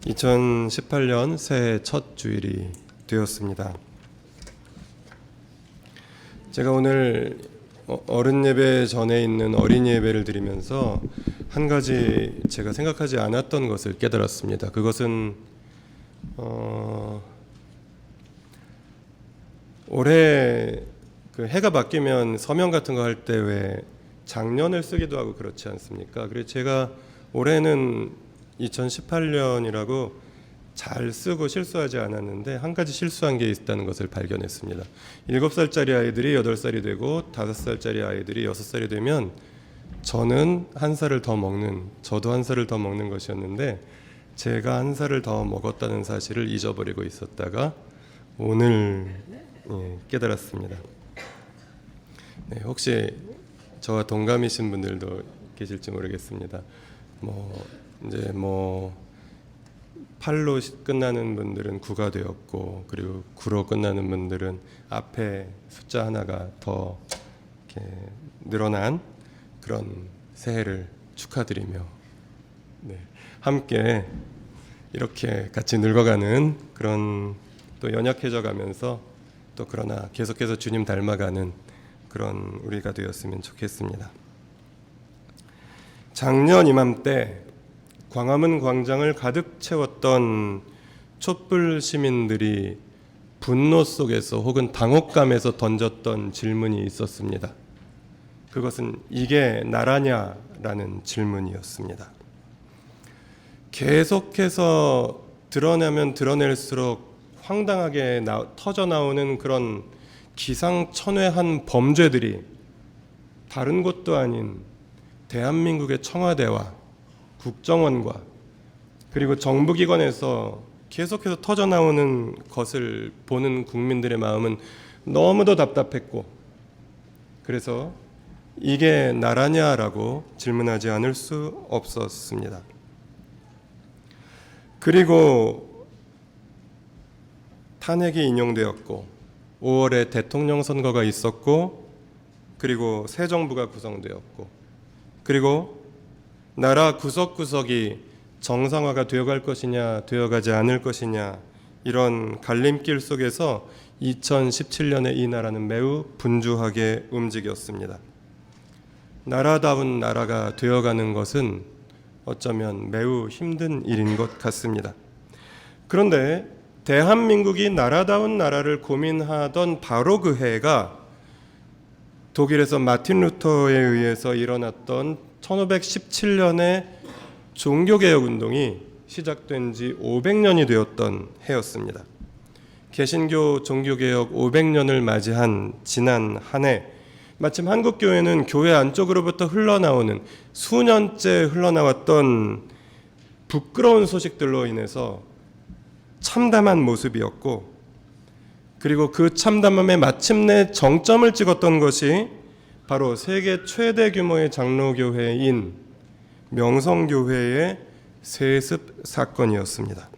(2018년) 새해 첫 주일이 되었습니다. 제가 오늘 어른 예배 전에 있는 어린이 예배를 드리면서 한 가지 제가 생각하지 않았던 것을 깨달았습니다. 그것은 올해 그 해가 바뀌면 서명 같은 거 할 때 왜 작년을 쓰기도 하고 그렇지 않습니까? 그래서 제가 올해는 2018년이라고 잘 쓰고 실수하지 않았는데 한 가지 실수한 게 있다는 것을 발견했습니다. 7살짜리 아이들이 8살이 되고 5살짜리 아이들이 6살이 되면 저는 한 살을 더 먹는, 저도 한 살을 더 먹는 것이었는데 제가 한 살을 더 먹었다는 사실을 잊어버리고 있었다가 오늘 깨달았습니다. 네, 혹시 저와 동감이신 분들도 계실지 모르겠습니다. 이제 8로 끝나는 분들은 9가 되었고, 그리고 9로 끝나는 분들은 앞에 숫자 하나가 더 이렇게 늘어난 그런 새해를 축하드리며, 함께 이렇게 같이 늙어가는 그런, 또 연약해져 가면서 또 그러나 계속해서 주님 닮아가는 그런 우리가 되었으면 좋겠습니다. 작년 이맘때 광화문 광장을 가득 채웠던 촛불 시민들이 분노 속에서 혹은 당혹감에서 던졌던 질문이 있었습니다. 그것은 이게 나라냐라는 질문이었습니다. 계속해서 드러내면 드러낼수록 황당하게 터져 나오는 그런 기상천외한 범죄들이 다른 곳도 아닌 대한민국의 청와대와 국정원과 그리고 정부기관에서 계속해서 터져 나오는 것을 보는 국민들의 마음은 너무도 답답했고, 그래서 이게 나라냐라고 질문하지 않을 수 없었습니다. 그리고 탄핵이 인용되었고 5월에 대통령 선거가 있었고, 그리고 새 정부가 구성되었고, 그리고 나라 구석구석이 정상화가 되어갈 것이냐 되어가지 않을 것이냐, 이런 갈림길 속에서 2017년에 이 나라는 매우 분주하게 움직였습니다. 나라다운 나라가 되어가는 것은 어쩌면 매우 힘든 일인 것 같습니다. 그런데 대한민국이 나라다운 나라를 고민하던 바로 그 해가 독일에서 마틴 루터에 의해서 일어났던 1517년의 종교개혁 운동이 시작된 지 500년이 되었던 해였습니다. 개신교 종교개혁 500년을 맞이한 지난 한 해, 마침 한국교회는 교회 안쪽으로부터 흘러나오는, 수년째 흘러나왔던 부끄러운 소식들로 인해서 참담한 모습이었고, 그리고 그 참담함에 마침내 정점을 찍었던 것이 바로 세계 최대 규모의 장로교회인 명성교회의 세습 사건이었습니다.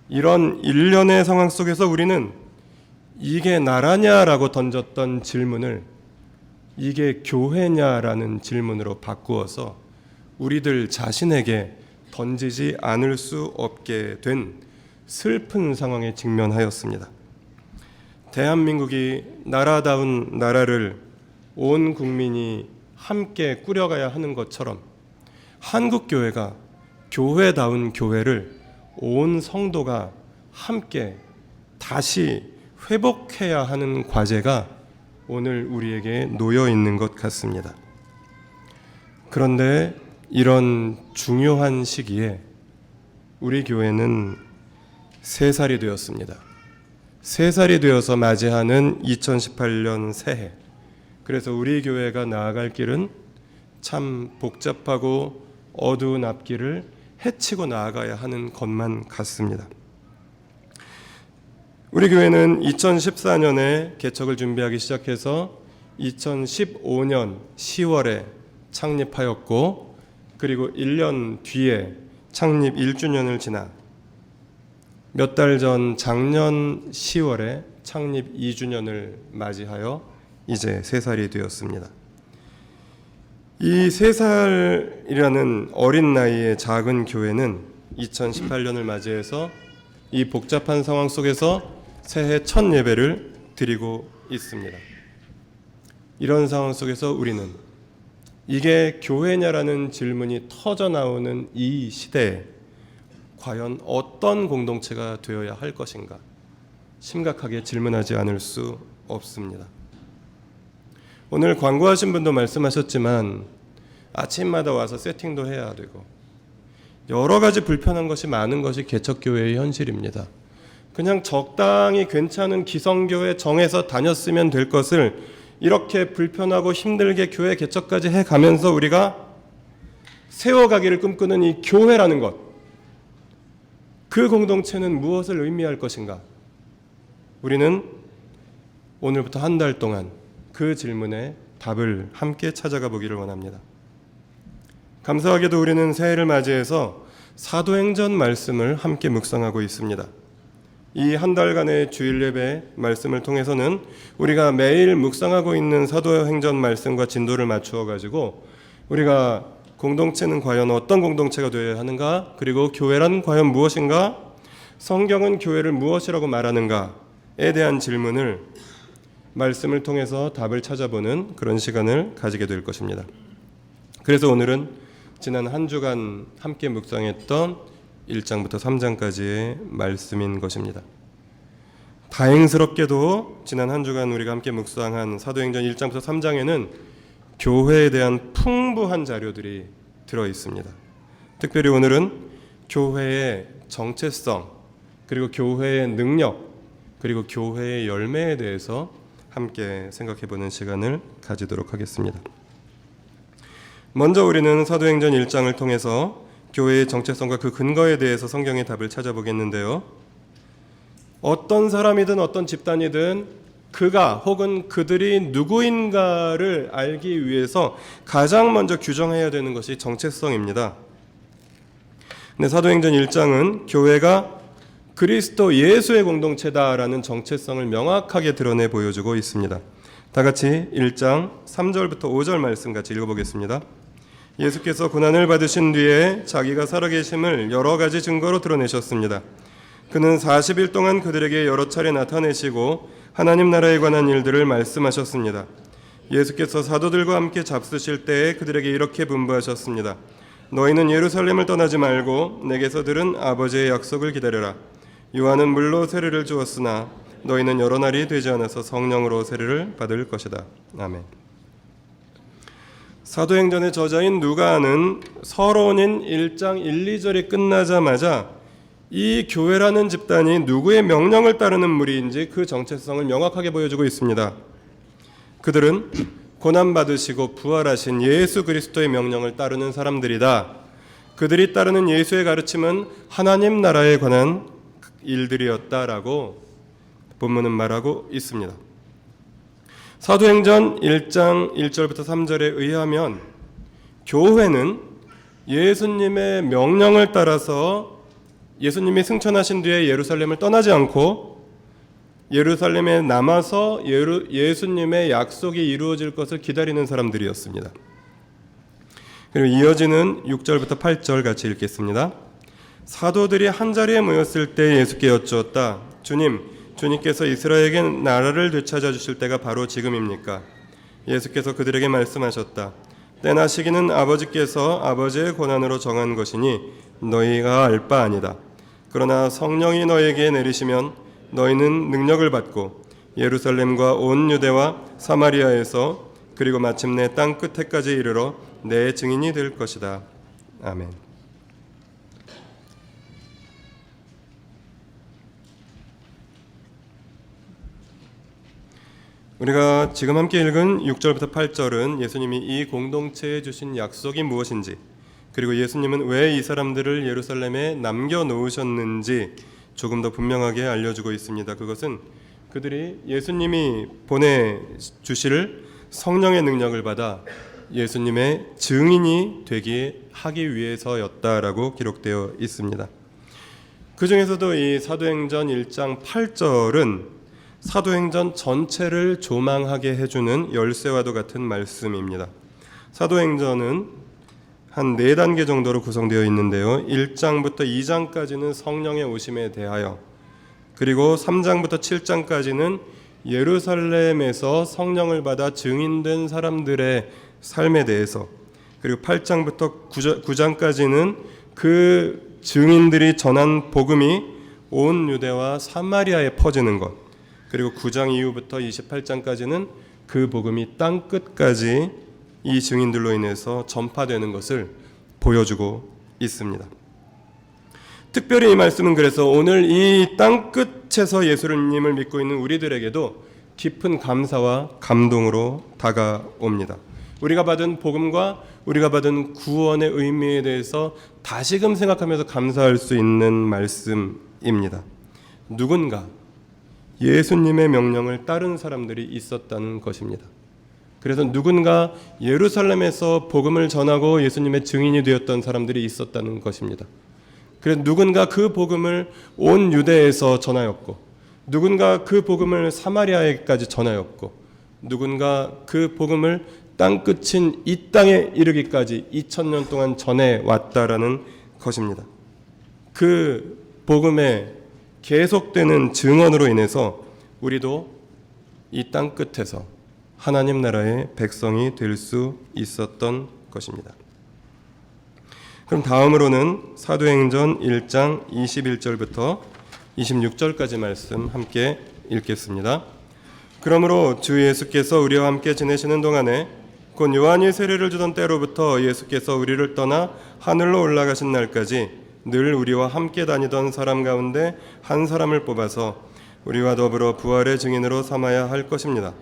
이런 일련의 상황 속에서 우리는 이게 나라냐라고 던졌던 질문을 이게 교회냐라는 질문으로 바꾸어서 우리들 자신에게 던지지 않을 수 없게 된 슬픈 상황에 직면하였습니다. 대한민국이 나라다운 나라를 온 국민이 함께 꾸려가야 하는 것처럼 한국교회가 교회다운 교회를 온 성도가 함께 다시 회복해야 하는 과제가 오늘 우리에게 놓여 있는 것 같습니다. 그런데 이런 중요한 시기에 우리 교회는 3살이 되었습니다. 3살이 되어서 맞이하는 2018년 새해. 그래서 우리 교회가 나아갈 길은 참 복잡하고 어두운 앞길을 헤치고 나아가야 하는 것만 같습니다. 우리 교회는 2014년에 개척을 준비하기 시작해서 2015년 10월에 창립하였고, 그리고 1년 뒤에 창립 1주년을 지나 몇 달 전 작년 10월에 창립 2주년을 맞이하여 이제 3살이 되었습니다. 이 3살이라는 어린 나이의 작은 교회는 2018년을 맞이해서 이 복잡한 상황 속에서 새해 첫 예배를 드리고 있습니다. 이런 상황 속에서 우리는 이게 교회냐라는 질문이 터져 나오는 이 시대에 과연 어떤 공동체가 되어야 할 것인가 심각하게 질문하지 않을 수 없습니다. 오늘 광고하신 분도 말씀하셨지만 아침마다 와서 세팅도 해야 되고 여러 가지 불편한 것이 많은 것이 개척교회의 현실입니다. 그냥 적당히 괜찮은 기성교회 정해서 다녔으면 될 것을 이렇게 불편하고 힘들게 교회 개척까지 해가면서 우리가 세워가기를 꿈꾸는 이 교회라는 것, 그 공동체는 무엇을 의미할 것인가? 우리는 오늘부터 한 달 동안 그 질문에 답을 함께 찾아가 보기를 원합니다. 감사하게도 우리는 새해를 맞이해서 사도행전 말씀을 함께 묵상하고 있습니다. 이 한 달간의 주일 예배 말씀을 통해서는 우리가 매일 묵상하고 있는 사도행전 말씀과 진도를 맞추어 가지고 우리가 공동체는 과연 어떤 공동체가 되어야 하는가, 그리고 교회란 과연 무엇인가, 성경은 교회를 무엇이라고 말하는가에 대한 질문을 말씀을 통해서 답을 찾아보는 그런 시간을 가지게 될 것입니다. 그래서 오늘은 지난 한 주간 함께 묵상했던 1장부터 3장까지의 말씀인 것입니다. 다행스럽게도 지난 한 주간 우리가 함께 묵상한 사도행전 1장부터 3장에는 교회에 대한 풍부한 자료들이 들어 있습니다. 특별히 오늘은 교회의 정체성, 그리고 교회의 능력, 그리고 교회의 열매에 대해서 함께 생각해보는 시간을 가지도록 하겠습니다. 먼저 우리는 사도행전 1장을 통해서 교회의 정체성과 그 근거에 대해서 성경의 답을 찾아보겠는데요. 어떤 사람이든 어떤 집단이든 그가 혹은 그들이 누구인가를 알기 위해서 가장 먼저 규정해야 되는 것이 정체성입니다. 근데 사도행전 1장은 교회가 그리스도 예수의 공동체다라는 정체성을 명확하게 드러내 보여주고 있습니다. 다 같이 1장 3절부터 5절 말씀 같이 읽어보겠습니다. 예수께서 고난을 받으신 뒤에 자기가 살아계심을 여러 가지 증거로 드러내셨습니다. 그는 40일 동안 그들에게 여러 차례 나타내시고 하나님 나라에 관한 일들을 말씀하셨습니다. 예수께서 사도들과 함께 잡수실 때에 그들에게 이렇게 분부하셨습니다. 너희는 예루살렘을 떠나지 말고 내게서 들은 아버지의 약속을 기다려라. 요한은 물로 세례를 주었으나 너희는 여러 날이 되지 않아서 성령으로 세례를 받을 것이다. 아멘. 사도행전의 저자인 누가는 서론인 1장 1, 2절이 끝나자마자 이 교회라는 집단이 누구의 명령을 따르는 무리인지 그 정체성을 명확하게 보여주고 있습니다. 그들은 고난받으시고 부활하신 예수 그리스도의 명령을 따르는 사람들이다. 그들이 따르는 예수의 가르침은 하나님 나라에 관한 일들이었다라고 본문은 말하고 있습니다. 사도행전 1장 1절부터 3절에 의하면 교회는 예수님의 명령을 따라서 예수님이 승천하신 뒤에 예루살렘을 떠나지 않고 예루살렘에 남아서 예수님의 약속이 이루어질 것을 기다리는 사람들이었습니다. 그리고 이어지는 6절부터 8절 같이 읽겠습니다. 사도들이 한자리에 모였을 때 예수께 여쭈었다. 주님께서 이스라엘에게 나라를 되찾아 주실 때가 바로 지금입니까? 예수께서 그들에게 말씀하셨다. 때나 시기는 아버지께서 아버지의 권한으로 정한 것이니 너희가 알 바 아니다. 그러나 성령이 너희에게 내리시면 너희는 능력을 받고 예루살렘과 온 유대와 사마리아에서 그리고 마침내 땅 끝에까지 이르러 내 증인이 될 것이다. 아멘. 우리가 지금 함께 읽은 6절부터 8절은 예수님이 이 공동체에 주신 약속이 무엇인지, 그리고 예수님은 왜 이 사람들을 예루살렘에 남겨놓으셨는지 조금 더 분명하게 알려주고 있습니다. 그것은 그들이 예수님이 보내주실 성령의 능력을 받아 예수님의 증인이 하기 위해서였다라고 기록되어 있습니다. 그 중에서도 이 사도행전 1장 8절은 사도행전 전체를 조망하게 해주는 열쇠와도 같은 말씀입니다. 사도행전은 한 4단계 정도로 구성되어 있는데요. 1장부터 2장까지는 성령의 오심에 대하여, 그리고 3장부터 7장까지는 예루살렘에서 성령을 받아 증인된 사람들의 삶에 대해서, 그리고 8장부터 9장까지는 그 증인들이 전한 복음이 온 유대와 사마리아에 퍼지는 것, 그리고 9장 이후부터 28장까지는 그 복음이 땅 끝까지 이 증인들로 인해서 전파되는 것을 보여주고 있습니다. 특별히 이 말씀은 그래서 오늘 이 땅 끝에서 예수님을 믿고 있는 우리들에게도 깊은 감사와 감동으로 다가옵니다. 우리가 받은 복음과 우리가 받은 구원의 의미에 대해서 다시금 생각하면서 감사할 수 있는 말씀입니다. 누군가 예수님의 명령을 따른 사람들이 있었다는 것입니다. 그래서 누군가 예루살렘에서 복음을 전하고 예수님의 증인이 되었던 사람들이 있었다는 것입니다. 그래서 누군가 그 복음을 온 유대에서 전하였고, 누군가 그 복음을 사마리아에까지 전하였고, 누군가 그 복음을 땅 끝인 이 땅에 이르기까지 2000년 동안 전해왔다라는 것입니다. 그 복음의 계속되는 증언으로 인해서 우리도 이 땅 끝에서 하나님 나라의 백성이 될 수 있었던 것입니다. 그럼 다음으로는 사도행전 1장 21절부터 26절까지 말씀 함께 읽겠습니다. 그러므로 주 예수께서 우리와 함께 지내시는 동안에 곧 요한이 세례를 주던 때로부터 예수께서 우리를 떠나 하늘로 올라가신 날까지 늘 우리와 함께 다니던 사람 가운데 한 사람을 뽑아서 우리와 더불어 부활의 증인으로 삼아야 할 것입니다.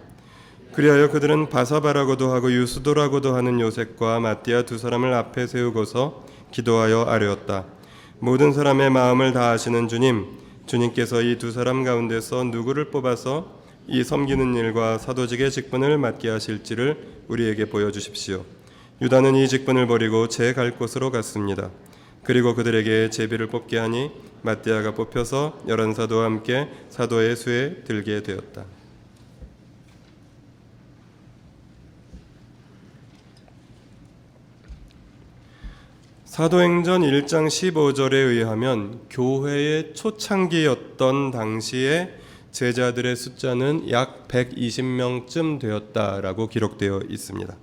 그리하여 그들은 바사바라고도 하고 유스도라고도 하는 요셉과 마띠아 두 사람을 앞에 세우고서 기도하여 아뢰었다. 모든 사람의 마음을 다하시는 주님께서 이 두 사람 가운데서 누구를 뽑아서 이 섬기는 일과 사도직의 직분을 맡게 하실지를 우리에게 보여주십시오. 유다는 이 직분을 버리고 제 갈 곳으로 갔습니다. 그리고 그들에게 제비를 뽑게 하니 마띠아가 뽑혀서 11사도와 함께 사도의 수에 들게 되었다. 사도행전 1장 15절에 의하면 교회의 초창기였던 당시에 제자들의 숫자는 약 120명쯤 되었다라고 기록되어 있습니다.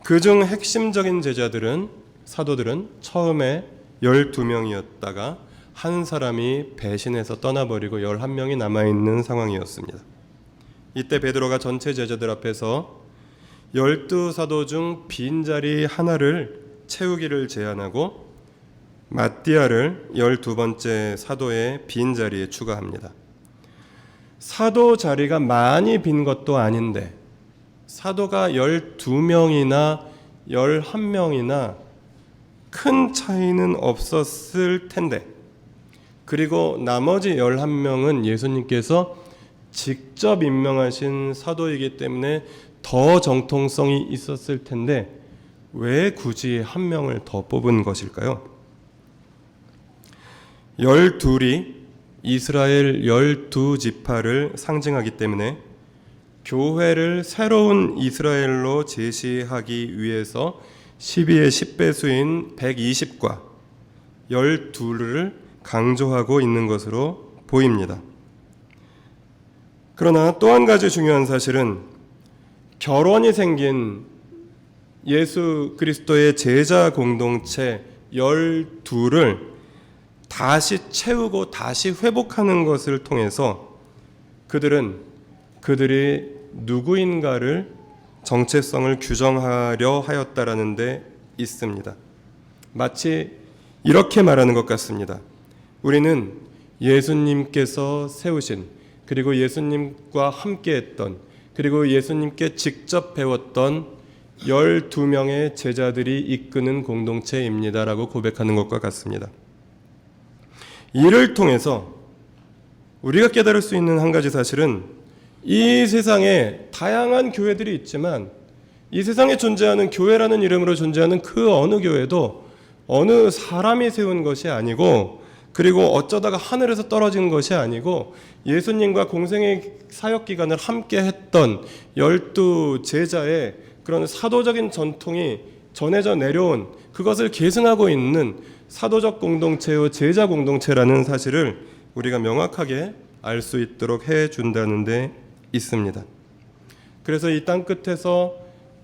그중 핵심적인 제자들은, 사도들은 처음에 12명이었다가 한 사람이 배신해서 떠나버리고 11명이 남아있는 상황이었습니다. 이때 베드로가 전체 제자들 앞에서 12사도 중 빈자리 하나를 채우기를 제안하고 마띠아를 12번째 사도의 빈자리에 추가합니다. 사도 자리가 많이 빈 것도 아닌데 사도가 12명이나 11명이나 큰 차이는 없었을 텐데, 그리고 나머지 11명은 예수님께서 직접 임명하신 사도이기 때문에 더 정통성이 있었을 텐데 왜 굳이 한 명을 더 뽑은 것일까요? 12이 이스라엘 12지파를 상징하기 때문에 교회를 새로운 이스라엘로 제시하기 위해서 12의 10배수인 120과 12를 강조하고 있는 것으로 보입니다. 그러나 또 한 가지 중요한 사실은 결혼이 생긴 예수 그리스도의 제자 공동체 12를 다시 채우고 다시 회복하는 것을 통해서 그들이 누구인가를 정체성을 규정하려 하였다라는 데 있습니다. 마치 이렇게 말하는 것 같습니다. 우리는 예수님께서 세우신, 그리고 예수님과 함께했던, 그리고 예수님께 직접 배웠던 12명의 제자들이 이끄는 공동체입니다라고 고백하는 것과 같습니다. 이를 통해서 우리가 깨달을 수 있는 한 가지 사실은 이 세상에 다양한 교회들이 있지만 이 세상에 존재하는 교회라는 이름으로 존재하는 그 어느 교회도 어느 사람이 세운 것이 아니고, 그리고 어쩌다가 하늘에서 떨어진 것이 아니고 예수님과 공생의 사역 기간을 함께 했던 12 제자의 그런 사도적인 전통이 전해져 내려온 그것을 계승하고 있는 사도적 공동체요 제자 공동체라는 사실을 우리가 명확하게 알 수 있도록 해준다는 데 있습니다. 그래서 이 땅 끝에서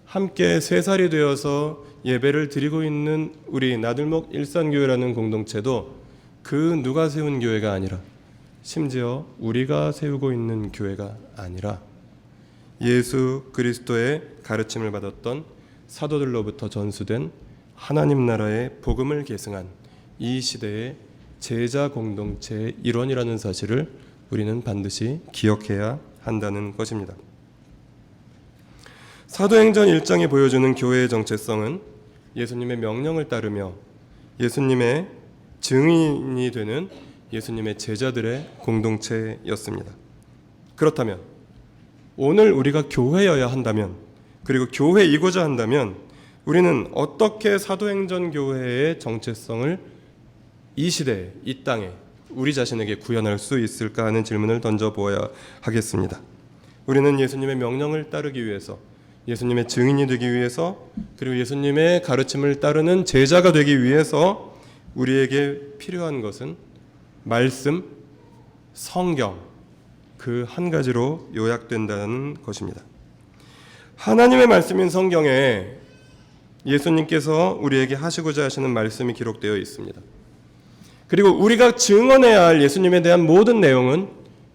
함께 쇠살이 되어서 예배를 드리고 있는 우리 나들목 일산교회라는 공동체도 그 누가 세운 교회가 아니라, 심지어 우리가 세우고 있는 교회가 아니라 예수 그리스도의 가르침을 받았던 사도들로부터 전수된 하나님 나라의 복음을 계승한 이 시대의 제자 공동체의 일원이라는 사실을 우리는 반드시 기억해야 한다는 것입니다. 사도행전 1장이 보여주는 교회의 정체성은 예수님의 명령을 따르며 예수님의 증인이 되는 예수님의 제자들의 공동체였습니다. 그렇다면 오늘 우리가 교회여야 한다면, 그리고 교회이고자 한다면 우리는 어떻게 사도행전 교회의 정체성을 이 시대에, 이 땅에 우리 자신에게 구현할 수 있을까 하는 질문을 던져보아야 하겠습니다. 우리는 예수님의 명령을 따르기 위해서, 예수님의 증인이 되기 위해서, 그리고 예수님의 가르침을 따르는 제자가 되기 위해서 우리에게 필요한 것은 말씀, 성경, 그 한 가지로 요약된다는 것입니다. 하나님의 말씀인 성경에 예수님께서 우리에게 하시고자 하시는 말씀이 기록되어 있습니다. 그리고 우리가 증언해야 할 예수님에 대한 모든 내용은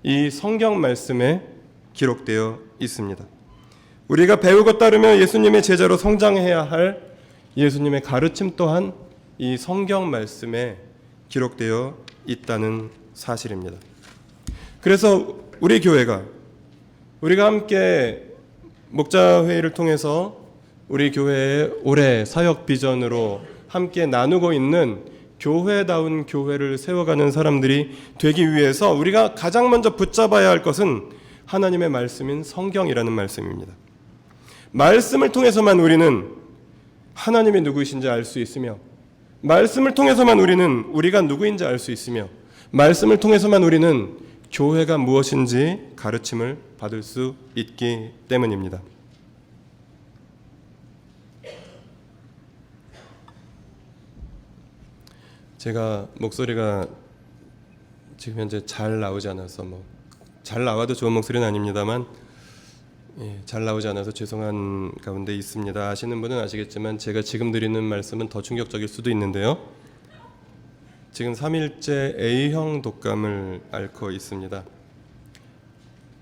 이 성경 말씀에 기록되어 있습니다. 우리가 배우고 따르며 예수님의 제자로 성장해야 할 예수님의 가르침 또한 이 성경 말씀에 기록되어 있다는 사실입니다. 그래서 우리 교회가, 우리가 함께 목자회의를 통해서 우리 교회의 올해 사역 비전으로 함께 나누고 있는 교회다운 교회를 세워가는 사람들이 되기 위해서 우리가 가장 먼저 붙잡아야 할 것은 하나님의 말씀인 성경이라는 말씀입니다. 말씀을 통해서만 우리는 하나님이 누구이신지 알 수 있으며, 말씀을 통해서만 우리는 우리가 누구인지 알 수 있으며, 말씀을 통해서만 우리는 교회가 무엇인지 가르침을 받을 수 있기 때문입니다. 제가 목소리가 지금 현재 잘 나오지 않아서, 잘 나와도 좋은 목소리는 아닙니다만 잘 나오지 않아서 죄송한 가운데 있습니다. 아시는 분은 아시겠지만 제가 지금 드리는 말씀은 더 충격적일 수도 있는데요. 지금 3일째 A형 독감을 앓고 있습니다.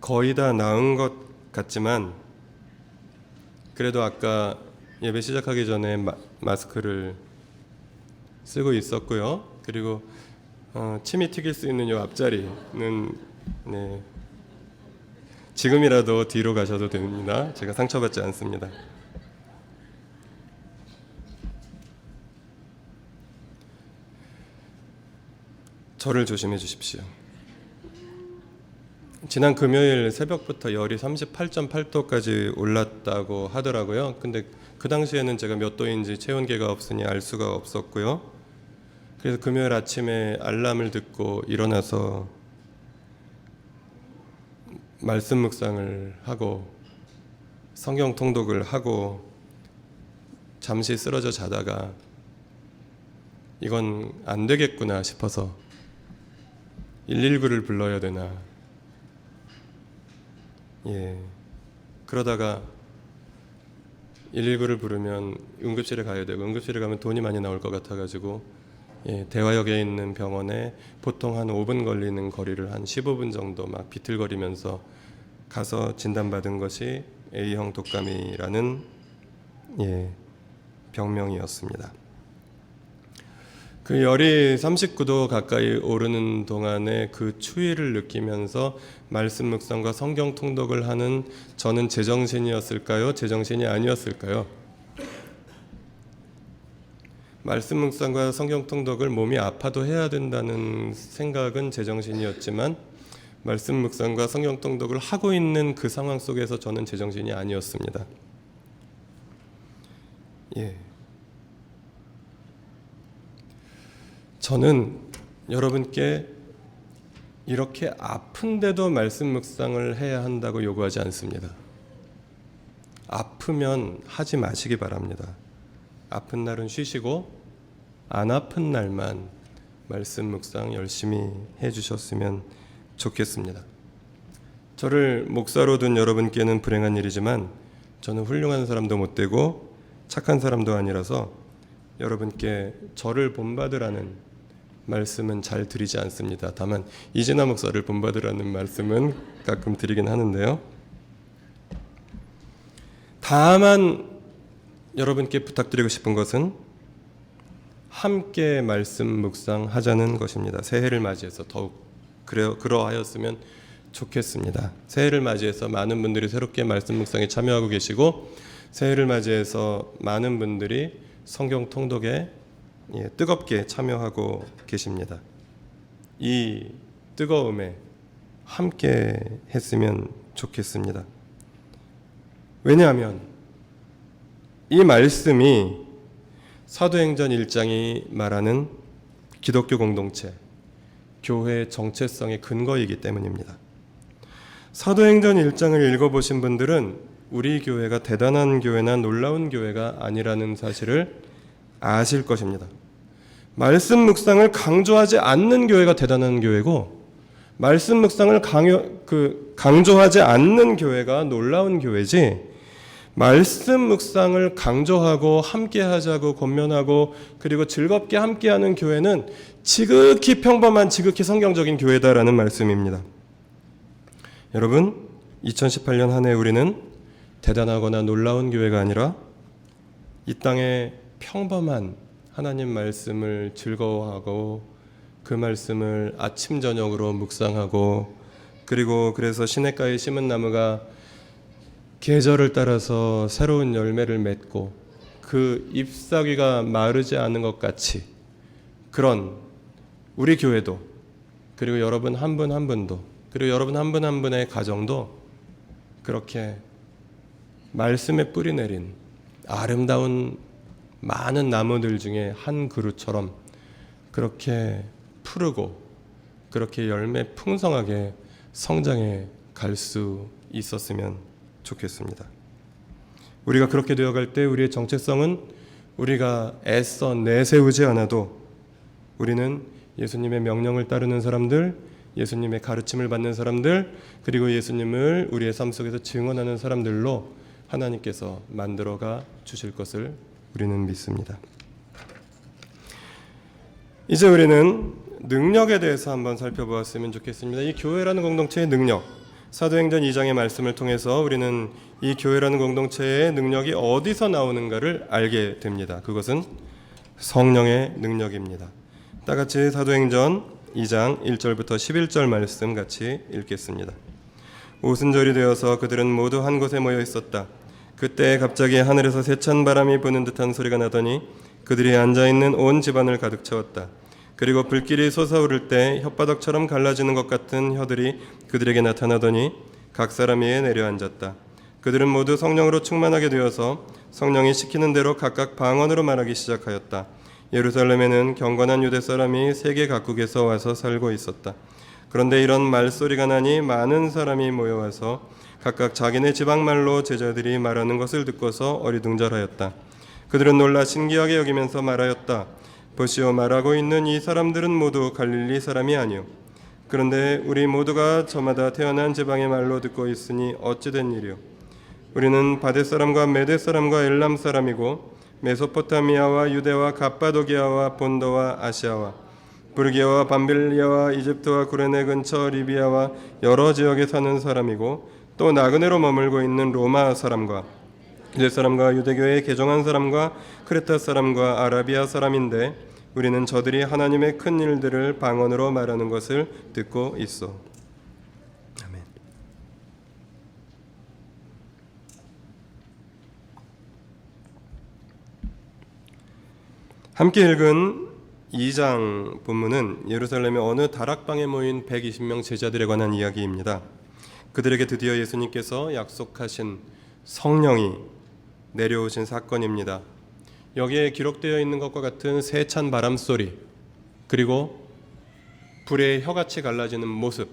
거의 다 나은 것 같지만 그래도 아까 예배 시작하기 전에 마스크를 쓰고 있었고요. 그리고 침이 튀길 수 있는 이 앞자리는 지금이라도 뒤로 가셔도 됩니다. 제가 상처받지 않습니다. 저를 조심해 주십시오. 지난 금요일 새벽부터 열이 38.8도까지 올랐다고 하더라고요. 근데 그 당시에는 제가 몇 도인지 체온계가 없으니 알 수가 없었고요. 그래서 금요일 아침에 알람을 듣고 일어나서 말씀 묵상을 하고 성경 통독을 하고 잠시 쓰러져 자다가 이건 안 되겠구나 싶어서 119를 불러야 되나, 그러다가 119를 부르면 응급실에 가야 되고 응급실에 가면 돈이 많이 나올 것 같아가지고 대화역에 있는 병원에 보통 한 5분 걸리는 거리를 한 15분 정도 막 비틀거리면서 가서 진단받은 것이 A형 독감이라는 병명이었습니다. 그 열이 39도 가까이 오르는 동안에 그 추위를 느끼면서 말씀 묵상과 성경 통독을 하는 저는 제정신이었을까요? 제정신이 아니었을까요? 말씀 묵상과 성경 통독을 몸이 아파도 해야 된다는 생각은 제정신이었지만 말씀 묵상과 성경 통독을 하고 있는 그 상황 속에서 저는 제정신이 아니었습니다. 저는 여러분께 이렇게 아픈데도 말씀 묵상을 해야 한다고 요구하지 않습니다. 아프면 하지 마시기 바랍니다. 아픈 날은 쉬시고 안 아픈 날만 말씀 묵상 열심히 해주셨으면 좋겠습니다. 저를 목사로 둔 여러분께는 불행한 일이지만 저는 훌륭한 사람도 못 되고 착한 사람도 아니라서 여러분께 저를 본받으라는 말씀은 잘 드리지 않습니다. 다만 이진아 목사를 본받으라는 말씀은 가끔 드리긴 하는데요. 다만 여러분께 부탁드리고 싶은 것은 함께 말씀 묵상하자는 것입니다. 새해를 맞이해서 더욱 그러하였으면 좋겠습니다. 새해를 맞이해서 많은 분들이 새롭게 말씀 묵상에 참여하고 계시고 새해를 맞이해서 많은 분들이 성경 통독에 뜨겁게 참여하고 계십니다. 이 뜨거움에 함께 했으면 좋겠습니다. 왜냐하면 이 말씀이 사도행전 1장이 말하는 기독교 공동체, 교회의 정체성의 근거이기 때문입니다. 사도행전 1장을 읽어보신 분들은 우리 교회가 대단한 교회나 놀라운 교회가 아니라는 사실을 아실 것입니다. 말씀 묵상을 강조하지 않는 교회가 대단한 교회고 말씀 묵상을 강조하지 않는 교회가 놀라운 교회지, 말씀 묵상을 강조하고 함께 하자고 권면하고 그리고 즐겁게 함께하는 교회는 지극히 평범한 지극히 성경적인 교회다라는 말씀입니다. 여러분, 2018년 한 해 우리는 대단하거나 놀라운 교회가 아니라 이 땅에 평범한 하나님 말씀을 즐거워하고 그 말씀을 아침 저녁으로 묵상하고 그리고 그래서 시냇가에 심은 나무가 계절을 따라서 새로운 열매를 맺고 그 잎사귀가 마르지 않은 것 같이 그런 우리 교회도 그리고 여러분 한 분 한 분도 그리고 여러분 한 분 한 분의 가정도 그렇게 말씀에 뿌리 내린 아름다운 많은 나무들 중에 한 그루처럼 그렇게 푸르고 그렇게 열매 풍성하게 성장해 갈 수 있었으면 좋겠습니다. 우리가 그렇게 되어갈 때 우리의 정체성은 우리가 애써 내세우지 않아도 우리는 예수님의 명령을 따르는 사람들, 예수님의 가르침을 받는 사람들, 그리고 예수님을 우리의 삶 속에서 증언하는 사람들로 하나님께서 만들어가 주실 것을 우리는 믿습니다. 이제 우리는 능력에 대해서 한번 살펴보았으면 좋겠습니다. 이 교회라는 공동체의 능력, 사도행전 2장의 말씀을 통해서 우리는 이 교회라는 공동체의 능력이 어디서 나오는가를 알게 됩니다. 그것은 성령의 능력입니다. 다같이 사도행전 2장 1절부터 11절 말씀 같이 읽겠습니다. 오순절이 되어서 그들은 모두 한 곳에 모여 있었다. 그때 갑자기 하늘에서 세찬 바람이 부는 듯한 소리가 나더니 그들이 앉아있는 온 집안을 가득 채웠다. 그리고 불길이 솟아오를 때 혓바닥처럼 갈라지는 것 같은 혀들이 그들에게 나타나더니 각 사람 위에 내려앉았다. 그들은 모두 성령으로 충만하게 되어서 성령이 시키는 대로 각각 방언으로 말하기 시작하였다. 예루살렘에는 경건한 유대 사람이 세계 각국에서 와서 살고 있었다. 그런데 이런 말소리가 나니 많은 사람이 모여와서 각각 자기네 지방말로 제자들이 말하는 것을 듣고서 어리둥절하였다. 그들은 놀라 신기하게 여기면서 말하였다. 보시오, 말하고 있는 이 사람들은 모두 갈릴리 사람이 아니오. 그런데 우리 모두가 저마다 태어난 지방의 말로 듣고 있으니 어찌 된 일이오. 우리는 바데 사람과 메데 사람과 엘람 사람이고 메소포타미아와 유대와 갑바도기아와 본도와 아시아와 부르기아와 밤빌리아와 이집트와 구레네 근처 리비아와 여러 지역에 사는 사람이고 또 나그네로 머물고 있는 로마 사람과 유대 사람과 유대교에 개종한 사람과 크레타 사람과 아라비아 사람인데 우리는 저들이 하나님의 큰 일들을 방언으로 말하는 것을 듣고 있어. 아멘. 함께 읽은 2장 본문은 예루살렘의 어느 다락방에 모인 120명 제자들에 관한 이야기입니다. 그들에게 드디어 예수님께서 약속하신 성령이 내려오신 사건입니다. 여기에 기록되어 있는 것과 같은 세찬 바람 소리, 그리고 불의 혀같이 갈라지는 모습,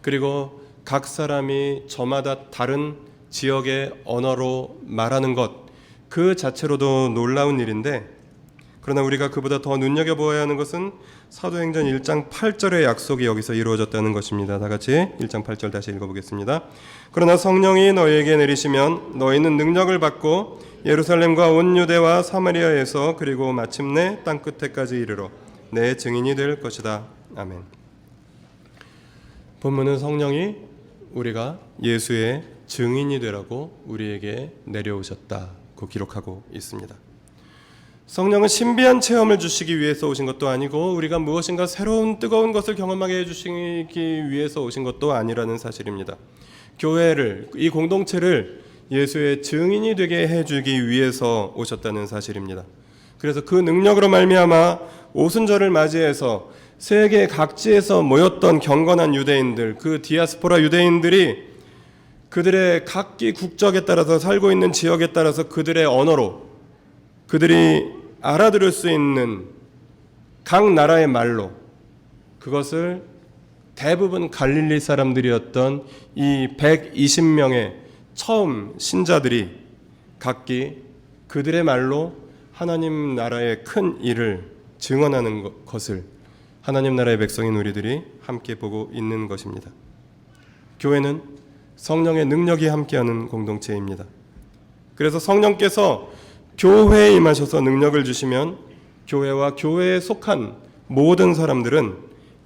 그리고 각 사람이 저마다 다른 지역의 언어로 말하는 것, 그 자체로도 놀라운 일인데, 그러나 우리가 그보다 더 눈여겨보아야 하는 것은 사도행전 1장 8절의 약속이 여기서 이루어졌다는 것입니다. 다 같이 1장 8절 다시 읽어보겠습니다. 그러나 성령이 너희에게 내리시면 너희는 능력을 받고 예루살렘과 온 유대와 사마리아에서 그리고 마침내 땅끝에까지 이르러 내 증인이 될 것이다. 아멘. 본문은 성령이 우리가 예수의 증인이 되라고 우리에게 내려오셨다고 기록하고 있습니다. 성령은 신비한 체험을 주시기 위해서 오신 것도 아니고 우리가 무엇인가 새로운 뜨거운 것을 경험하게 해주시기 위해서 오신 것도 아니라는 사실입니다. 교회를, 이 공동체를 예수의 증인이 되게 해주기 위해서 오셨다는 사실입니다. 그래서 그 능력으로 말미암아 오순절을 맞이해서 세계 각지에서 모였던 경건한 유대인들, 그 디아스포라 유대인들이 그들의 각기 국적에 따라서 살고 있는 지역에 따라서 그들의 언어로 그들이 알아들을 수 있는 각 나라의 말로, 그것을 대부분 갈릴리 사람들이었던 이 120명의 처음 신자들이 각기 그들의 말로 하나님 나라의 큰 일을 증언하는 것을 하나님 나라의 백성인 우리들이 함께 보고 있는 것입니다. 교회는 성령의 능력이 함께하는 공동체입니다. 그래서 성령께서 교회에 임하셔서 능력을 주시면 교회와 교회에 속한 모든 사람들은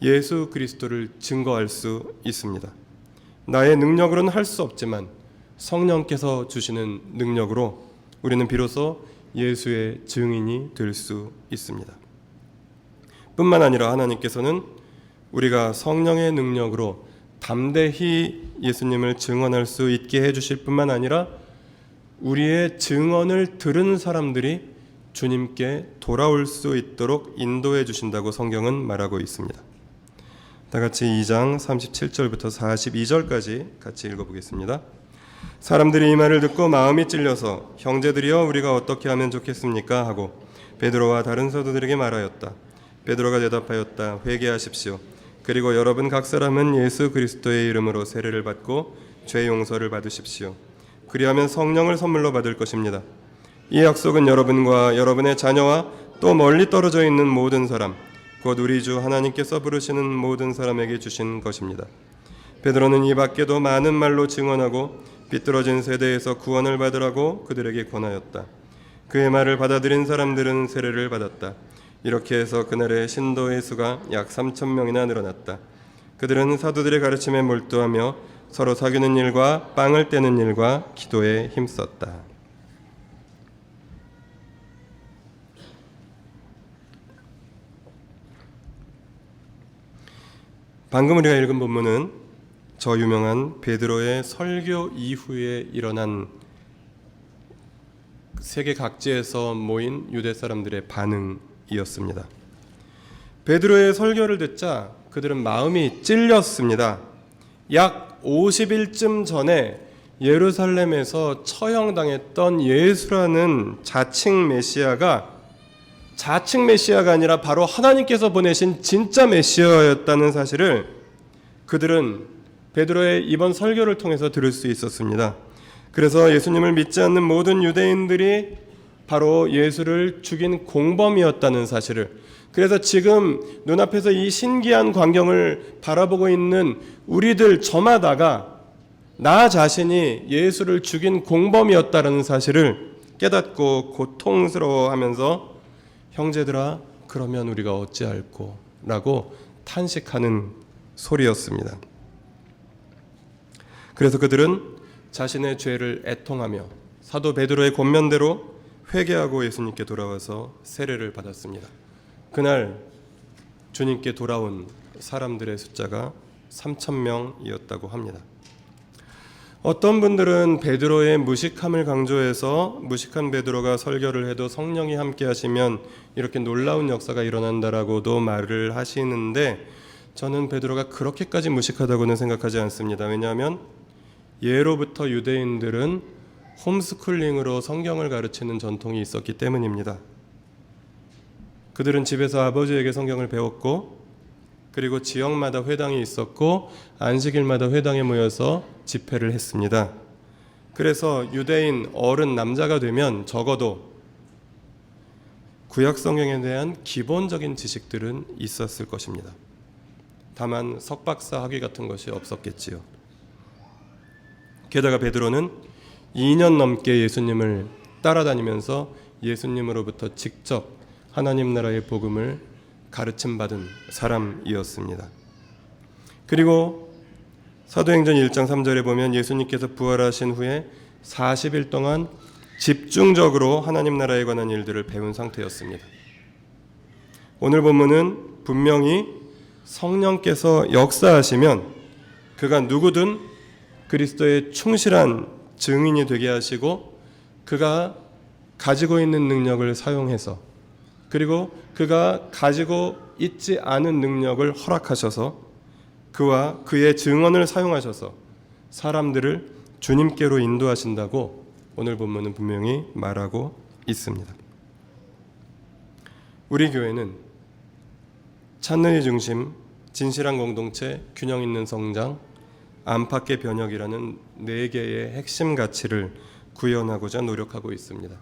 예수 그리스도를 증거할 수 있습니다. 나의 능력으로는 할 수 없지만 성령께서 주시는 능력으로 우리는 비로소 예수의 증인이 될 수 있습니다. 뿐만 아니라 하나님께서는 우리가 성령의 능력으로 담대히 예수님을 증언할 수 있게 해주실 뿐만 아니라 우리의 증언을 들은 사람들이 주님께 돌아올 수 있도록 인도해 주신다고 성경은 말하고 있습니다. 다 같이 2장 37절부터 42절까지 같이 읽어보겠습니다. 사람들이 이 말을 듣고 마음이 찔려서 형제들이여 우리가 어떻게 하면 좋겠습니까? 하고 베드로와 다른 사도들에게 말하였다. 베드로가 대답하였다. 회개하십시오. 그리고 여러분 각 사람은 예수 그리스도의 이름으로 세례를 받고 죄 용서를 받으십시오. 그리하면 성령을 선물로 받을 것입니다. 이 약속은 여러분과 여러분의 자녀와 또 멀리 떨어져 있는 모든 사람, 곧 우리 주 하나님께서 부르시는 모든 사람에게 주신 것입니다. 베드로는 이 밖에도 많은 말로 증언하고 비뚤어진 세대에서 구원을 받으라고 그들에게 권하였다. 그의 말을 받아들인 사람들은 세례를 받았다. 이렇게 해서 그날의 신도의 수가 약 3,000명이나 늘어났다. 그들은 사도들의 가르침에 몰두하며 서로 사귀는 일과 빵을 떼는 일과 기도에 힘썼다. 방금 우리가 읽은 본문은 저 유명한 베드로의 설교 이후에 일어난 세계 각지에서 모인 유대 사람들의 반응이었습니다. 베드로의 설교를 듣자 그들은 마음이 찔렸습니다. 약 50일쯤 전에 예루살렘에서 처형당했던 예수라는 자칭 메시아가 아니라 바로 하나님께서 보내신 진짜 메시아였다는 사실을 그들은 베드로의 이번 설교를 통해서 들을 수 있었습니다. 그래서 예수님을 믿지 않는 모든 유대인들이 바로 예수를 죽인 공범이었다는 사실을, 그래서 지금 눈앞에서 이 신기한 광경을 바라보고 있는 우리들 저마다가 나 자신이 예수를 죽인 공범이었다는 사실을 깨닫고 고통스러워하면서 형제들아 그러면 우리가 어찌할꼬 라고 탄식하는 소리였습니다. 그래서 그들은 자신의 죄를 애통하며 사도 베드로의 권면대로 회개하고 예수님께 돌아와서 세례를 받았습니다. 그날 주님께 돌아온 사람들의 숫자가 3,000명이었다고 합니다. 어떤 분들은 베드로의 무식함을 강조해서 무식한 베드로가 설교를 해도 성령이 함께 하시면 이렇게 놀라운 역사가 일어난다라고도 말을 하시는데, 저는 베드로가 그렇게까지 무식하다고는 생각하지 않습니다. 왜냐하면 예로부터 유대인들은 홈스쿨링으로 성경을 가르치는 전통이 있었기 때문입니다. 그들은 집에서 아버지에게 성경을 배웠고, 그리고 지역마다 회당이 있었고 안식일마다 회당에 모여서 집회를 했습니다. 그래서 유대인 어른 남자가 되면 적어도 구약 성경에 대한 기본적인 지식들은 있었을 것입니다. 다만 석박사 학위 같은 것이 없었겠지요. 게다가 베드로는 2년 넘게 예수님을 따라다니면서 예수님으로부터 직접 하나님 나라의 복음을 가르침받은 사람이었습니다. 그리고 사도행전 1장 3절에 보면 예수님께서 부활하신 후에 40일 동안 집중적으로 하나님 나라에 관한 일들을 배운 상태였습니다. 오늘 본문은 분명히 성령께서 역사하시면 그가 누구든 그리스도의 충실한 증인이 되게 하시고 그가 가지고 있는 능력을 사용해서 그리고 그가 가지고 있지 않은 능력을 허락하셔서 그와 그의 증언을 사용하셔서 사람들을 주님께로 인도하신다고 오늘 본문은 분명히 말하고 있습니다. 우리 교회는 찾는 이 중심, 진실한 공동체, 균형 있는 성장, 안팎의 변혁이라는 4개의 핵심 가치를 구현하고자 노력하고 있습니다.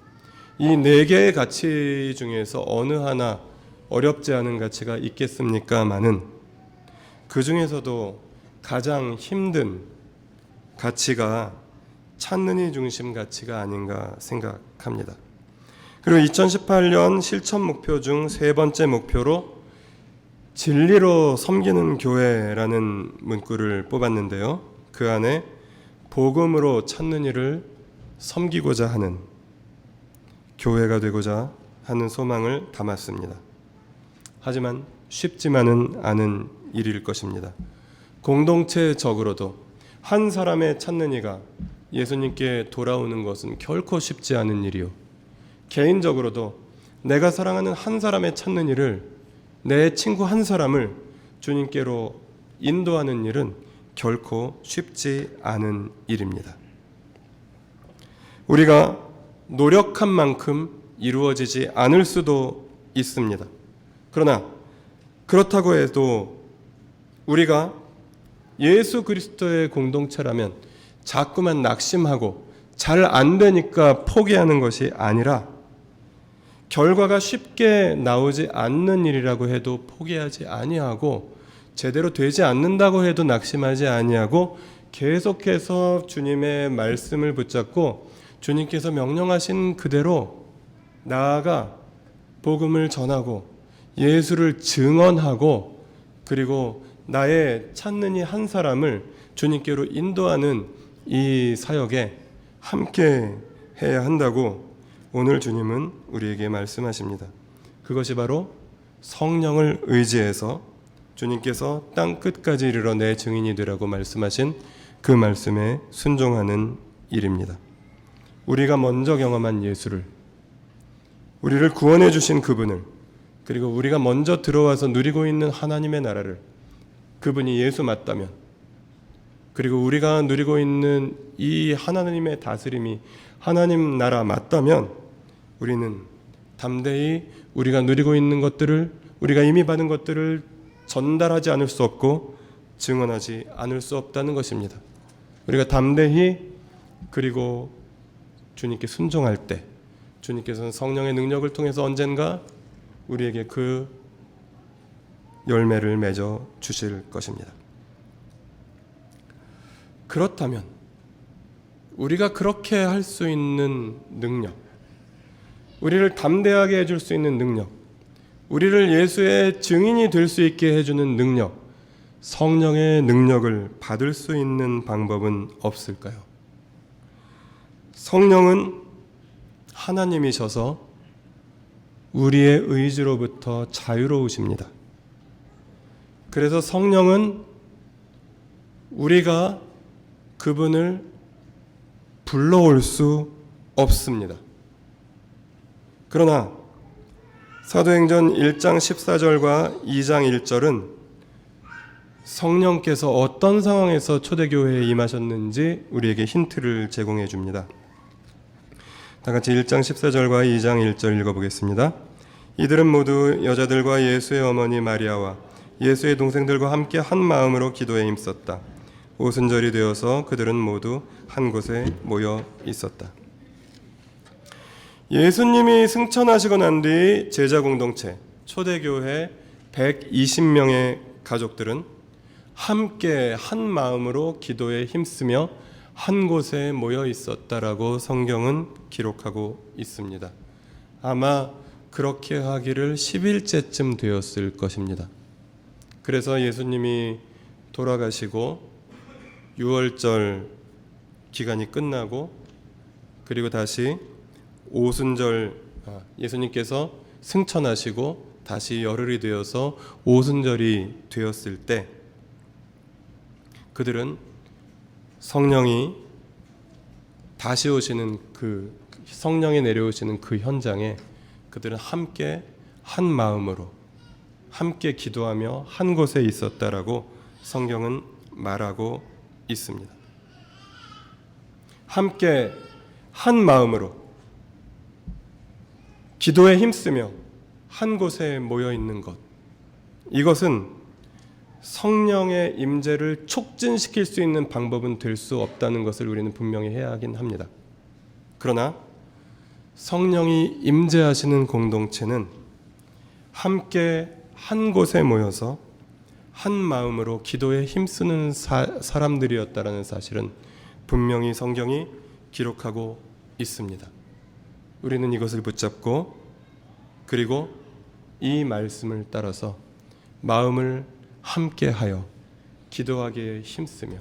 이 4개의 가치 중에서 어느 하나 어렵지 않은 가치가 있겠습니까마는 그 중에서도 가장 힘든 가치가 찾는 이 중심 가치가 아닌가 생각합니다. 그리고 2018년 실천 목표 중 3번째 목표로 진리로 섬기는 교회라는 문구를 뽑았는데요. 그 안에 복음으로 찾는 이를 섬기고자 하는 교회가 되고자 하는 소망을 담았습니다. 하지만 쉽지만은 않은 일일 것입니다. 공동체적으로도 한 사람의 찾는 이가 예수님께 돌아오는 것은 결코 쉽지 않은 일이요. 개인적으로도 내가 사랑하는 한 사람의 찾는 일을, 내 친구 한 사람을 주님께로 인도하는 일은 결코 쉽지 않은 일입니다. 우리가 노력한 만큼 이루어지지 않을 수도 있습니다. 그러나 그렇다고 해도 우리가 예수 그리스도의 공동체라면 자꾸만 낙심하고 잘 안 되니까 포기하는 것이 아니라 결과가 쉽게 나오지 않는 일이라고 해도 포기하지 아니하고 제대로 되지 않는다고 해도 낙심하지 아니하고 계속해서 주님의 말씀을 붙잡고 주님께서 명령하신 그대로 나아가 복음을 전하고 예수를 증언하고 그리고 나의 찾는 이 한 사람을 주님께로 인도하는 이 사역에 함께 해야 한다고 오늘 주님은 우리에게 말씀하십니다. 그것이 바로 성령을 의지해서 주님께서 땅 끝까지 이르러 내 증인이 되라고 말씀하신 그 말씀에 순종하는 일입니다. 우리가 먼저 경험한 예수를, 우리를 구원해 주신 그분을, 그리고 우리가 먼저 들어와서 누리고 있는 하나님의 나라를, 그분이 예수 맞다면, 그리고 우리가 누리고 있는 이 하나님의 다스림이 하나님 나라 맞다면 우리는 담대히 우리가 누리고 있는 것들을, 우리가 이미 받은 것들을 전달하지 않을 수 없고 증언하지 않을 수 없다는 것입니다. 우리가 담대히 그리고 주님께 순종할 때 주님께서는 성령의 능력을 통해서 언젠가 우리에게 그 열매를 맺어 주실 것입니다. 그렇다면 우리가 그렇게 할 수 있는 능력, 우리를 담대하게 해줄 수 있는 능력, 우리를 예수의 증인이 될 수 있게 해주는 능력, 성령의 능력을 받을 수 있는 방법은 없을까요? 성령은 하나님이셔서 우리의 의지로부터 자유로우십니다. 그래서 성령은 우리가 그분을 불러올 수 없습니다. 그러나 사도행전 1장 14절과 2장 1절은 성령께서 어떤 상황에서 초대교회에 임하셨는지 우리에게 힌트를 제공해 줍니다. 다 같이 1장 14절과 2장 1절 읽어보겠습니다. 이들은 모두 여자들과 예수의 어머니 마리아와 예수의 동생들과 함께 한 마음으로 기도에 힘썼다. 오순절이 되어서 그들은 모두 한 곳에 모여 있었다. 예수님이 승천하시고 난 뒤 제자 공동체, 초대교회 120명의 가족들은 함께 한 마음으로 기도에 힘쓰며 한 곳에 모여 있었다라고 성경은 기록하고 있습니다. 아마 그렇게 하기를 10일째쯤 되었을 것입니다. 그래서 예수님이 돌아가시고 유월절 기간이 끝나고 그리고 다시 오순절, 예수님께서 승천하시고 다시 열흘이 되어서 오순절이 되었을 때 그들은 성령이 다시 오시는 성령이 내려오시는 그 현장에 그들은 함께 한 마음으로 함께 기도하며 한 곳에 있었다라고 성경은 말하고 있습니다. 함께 한 마음으로 기도에 힘쓰며 한 곳에 모여 있는 것, 이것은 성령의 임재를 촉진시킬 수 있는 방법은 될 수 없다는 것을 우리는 분명히 해야 하긴 합니다. 그러나 성령이 임재하시는 공동체는 함께 한 곳에 모여서 한 마음으로 기도에 힘쓰는 사람들이었다라는 사실은 분명히 성경이 기록하고 있습니다. 우리는 이것을 붙잡고 그리고 이 말씀을 따라서 마음을 함께하여 기도하기에 힘쓰며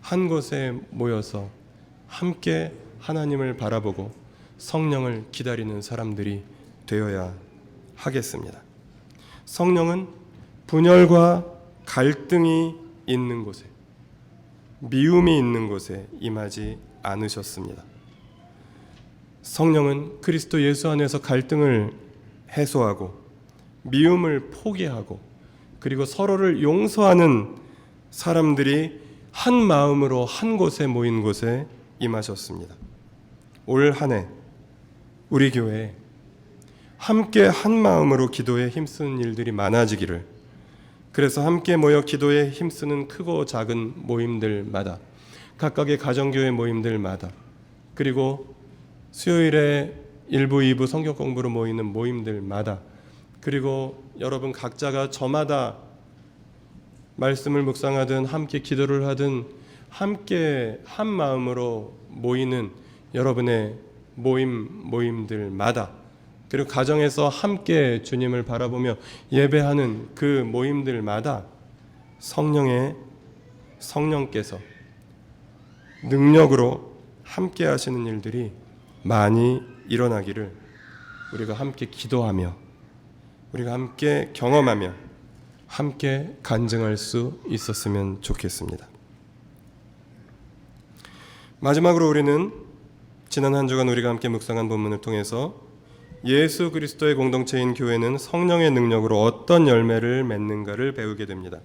한 곳에 모여서 함께 하나님을 바라보고 성령을 기다리는 사람들이 되어야 하겠습니다. 성령은 분열과 갈등이 있는 곳에, 미움이 있는 곳에 임하지 않으셨습니다. 성령은 그리스도 예수 안에서 갈등을 해소하고 미움을 포기하고 그리고 서로를 용서하는 사람들이 한 마음으로 한 곳에 모인 곳에 임하셨습니다. 올 한 해 우리 교회에 함께 한 마음으로 기도에 힘쓰는 일들이 많아지기를, 그래서 함께 모여 기도에 힘쓰는 크고 작은 모임들마다, 각각의 가정교회 모임들마다, 그리고 수요일에 1부, 2부 성경 공부로 모이는 모임들마다, 그리고 여러분 각자가 저마다 말씀을 묵상하든 함께 기도를 하든 함께 한 마음으로 모이는 여러분의 모임들마다, 그리고 가정에서 함께 주님을 바라보며 예배하는 그 모임들마다 성령께서 능력으로 함께 하시는 일들이 많이 일어나기를 우리가 함께 기도하며 우리가 함께 경험하며 함께 간증할 수 있었으면 좋겠습니다. 마지막으로 우리는 지난 한 주간 우리가 함께 묵상한 본문을 통해서 예수 그리스도의 공동체인 교회는 성령의 능력으로 어떤 열매를 맺는가를 배우게 됩니다.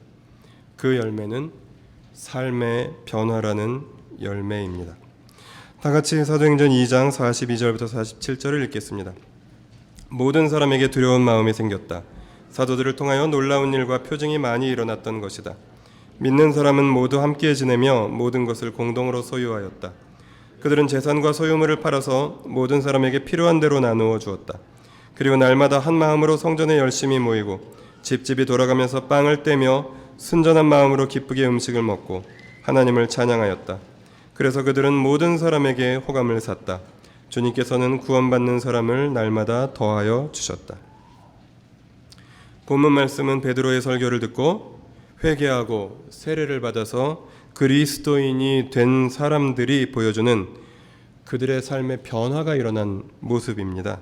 그 열매는 삶의 변화라는 열매입니다. 다 같이 사도행전 2장 42절부터 47절을 읽겠습니다. 모든 사람에게 두려운 마음이 생겼다. 사도들을 통하여 놀라운 일과 표징이 많이 일어났던 것이다. 믿는 사람은 모두 함께 지내며 모든 것을 공동으로 소유하였다. 그들은 재산과 소유물을 팔아서 모든 사람에게 필요한 대로 나누어 주었다. 그리고 날마다 한 마음으로 성전에 열심히 모이고 집집이 돌아가면서 빵을 떼며 순전한 마음으로 기쁘게 음식을 먹고 하나님을 찬양하였다. 그래서 그들은 모든 사람에게 호감을 샀다. 주님께서는 구원받는 사람을 날마다 더하여 주셨다. 본문 말씀은 베드로의 설교를 듣고 회개하고 세례를 받아서 그리스도인이 된 사람들이 보여주는 그들의 삶의 변화가 일어난 모습입니다.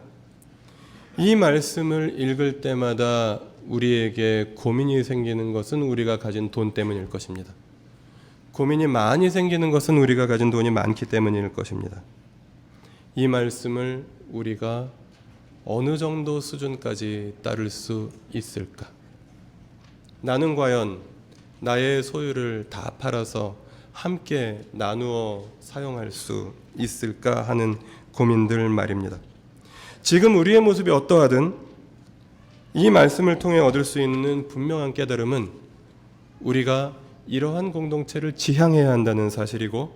이 말씀을 읽을 때마다 우리에게 고민이 생기는 것은 우리가 가진 돈 때문일 것입니다. 고민이 많이 생기는 것은 우리가 가진 돈이 많기 때문일 것입니다. 이 말씀을 우리가 어느 정도 수준까지 따를 수 있을까? 나는 과연 나의 소유를 다 팔아서 함께 나누어 사용할 수 있을까 하는 고민들 말입니다. 지금 우리의 모습이 어떠하든 이 말씀을 통해 얻을 수 있는 분명한 깨달음은 우리가 이러한 공동체를 지향해야 한다는 사실이고,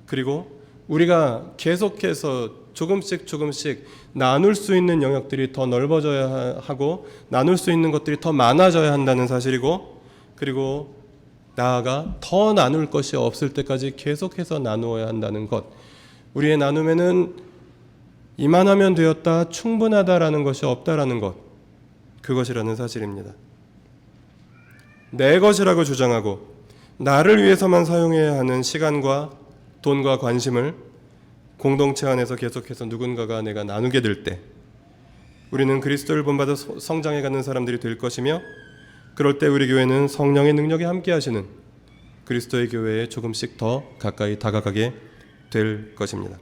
그리고 우리가 계속해서 조금씩 나눌 수 있는 영역들이 더 넓어져야 하고 나눌 수 있는 것들이 더 많아져야 한다는 사실이고, 그리고 나아가 더 나눌 것이 없을 때까지 계속해서 나누어야 한다는 것. 우리의 나눔에는 이만하면 되었다, 충분하다라는 것이 없다라는 것, 그것이라는 사실입니다. 내 것이라고 주장하고 나를 위해서만 사용해야 하는 시간과 돈과 관심을 공동체 안에서 계속해서 누군가가 내가 나누게 될 때 우리는 그리스도를 본받아 성장해가는 사람들이 될 것이며, 그럴 때 우리 교회는 성령의 능력이 함께 하시는 그리스도의 교회에 조금씩 더 가까이 다가가게 될 것입니다.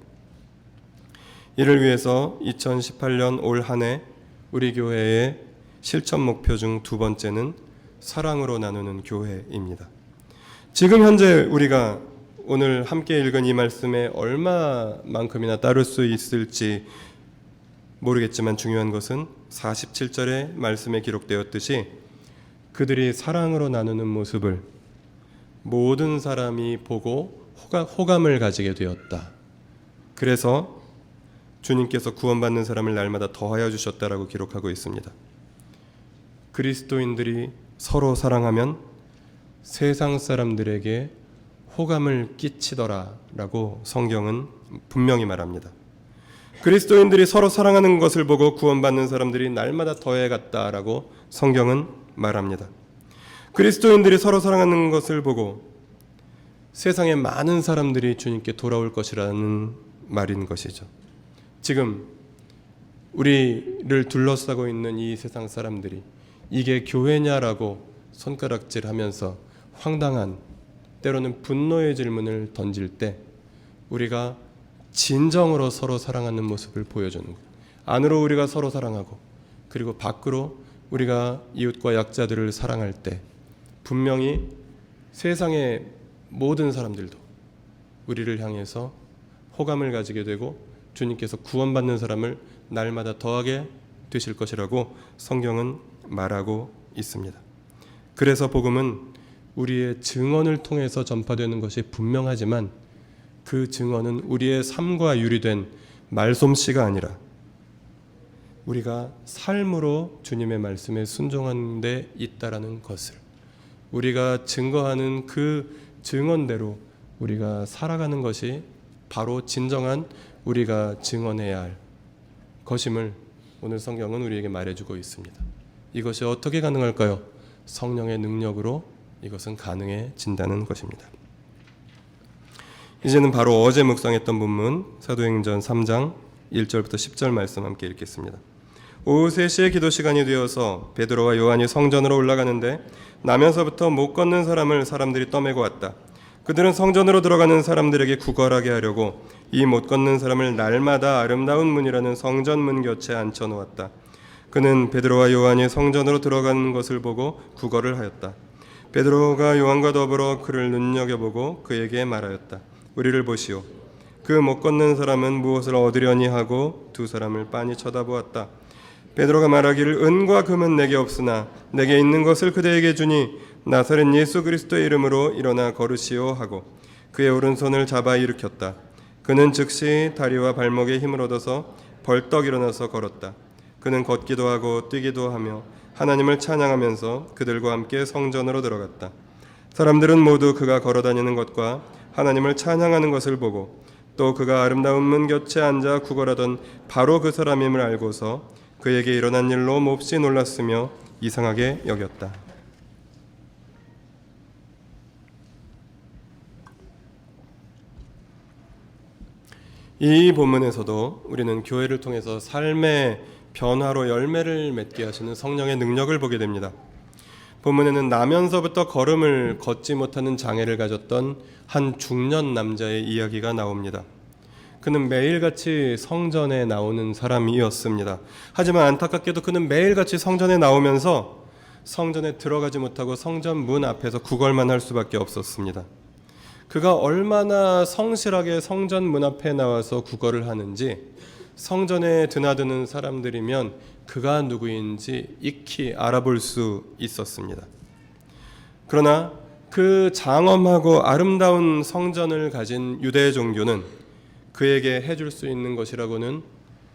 이를 위해서 2018년 올 한 해 우리 교회의 실천 목표 중 두 번째는 사랑으로 나누는 교회입니다. 지금 현재 우리가 오늘 함께 읽은 이 말씀에 얼마만큼이나 따를 수 있을지 모르겠지만 중요한 것은 47절의 말씀에 기록되었듯이 그들이 사랑으로 나누는 모습을 모든 사람이 보고 호감을 가지게 되었다. 그래서 주님께서 구원받는 사람을 날마다 더하여 주셨다라고 기록하고 있습니다. 그리스도인들이 서로 사랑하면 세상 사람들에게 호감을 끼치더라라고 성경은 분명히 말합니다. 그리스도인들이 서로 사랑하는 것을 보고 구원받는 사람들이 날마다 더해갔다라고 성경은 말합니다. 그리스도인들이 서로 사랑하는 것을 보고 세상의 많은 사람들이 주님께 돌아올 것이라는 말인 것이죠. 지금 우리를 둘러싸고 있는 이 세상 사람들이 이게 교회냐라고 손가락질하면서 황당한, 때로는 분노의 질문을 던질 때 우리가 진정으로 서로 사랑하는 모습을 보여주는 것. 안으로 우리가 서로 사랑하고 그리고 밖으로 우리가 이웃과 약자들을 사랑할 때 분명히 세상의 모든 사람들도 우리를 향해서 호감을 가지게 되고 주님께서 구원받는 사람을 날마다 더하게 되실 것이라고 성경은 말하고 있습니다. 그래서 복음은 우리의 증언을 통해서 전파되는 것이 분명하지만 그 증언은 우리의 삶과 유리된 말솜씨가 아니라 우리가 삶으로 주님의 말씀에 순종하는 데 있다라는 것을, 우리가 증거하는 그 증언대로 우리가 살아가는 것이 바로 진정한 우리가 증언해야 할 것임을 오늘 성경은 우리에게 말해주고 있습니다. 이것이 어떻게 가능할까요? 성령의 능력으로 이것은 가능해진다는 것입니다. 이제는 바로 어제 묵상했던 본문 사도행전 3장 1절부터 10절 말씀 함께 읽겠습니다. 오후 3시에 기도 시간이 되어서 베드로와 요한이 성전으로 올라가는데 나면서부터 못 걷는 사람을 사람들이 떠매고 왔다. 그들은 성전으로 들어가는 사람들에게 구걸하게 하려고 이 못 걷는 사람을 날마다 아름다운 문이라는 성전문 곁에 앉혀 놓았다. 그는 베드로와 요한이 성전으로 들어가는 것을 보고 구걸을 하였다. 베드로가 요한과 더불어 그를 눈여겨보고 그에게 말하였다. 우리를 보시오. 그 못 걷는 사람은 무엇을 얻으려니 하고 두 사람을 빤히 쳐다보았다. 베드로가 말하기를 은과 금은 내게 없으나 내게 있는 것을 그대에게 주니 나사렛 예수 그리스도의 이름으로 일어나 걸으시오 하고 그의 오른손을 잡아 일으켰다. 그는 즉시 다리와 발목에 힘을 얻어서 벌떡 일어나서 걸었다. 그는 걷기도 하고 뛰기도 하며 하나님을 찬양하면서 그들과 함께 성전으로 들어갔다. 사람들은 모두 그가 걸어다니는 것과 하나님을 찬양하는 것을 보고 또 그가 아름다운 문 곁에 앉아 구걸하던 바로 그 사람임을 알고서 그에게 일어난 일로 몹시 놀랐으며 이상하게 여겼다. 이 본문에서도 우리는 교회를 통해서 삶의 변화로 열매를 맺게 하시는 성령의 능력을 보게 됩니다. 본문에는 나면서부터 걸음을 걷지 못하는 장애를 가졌던 한 중년 남자의 이야기가 나옵니다. 그는 매일같이 성전에 나오는 사람이었습니다. 하지만 안타깝게도 그는 매일같이 성전에 나오면서 성전에 들어가지 못하고 성전 문 앞에서 구걸만 할 수밖에 없었습니다. 그가 얼마나 성실하게 성전 문 앞에 나와서 구걸을 하는지 성전에 드나드는 사람들이면 그가 누구인지 익히 알아볼 수 있었습니다. 그러나 그 장엄하고 아름다운 성전을 가진 유대 종교는 그에게 해줄 수 있는 것이라고는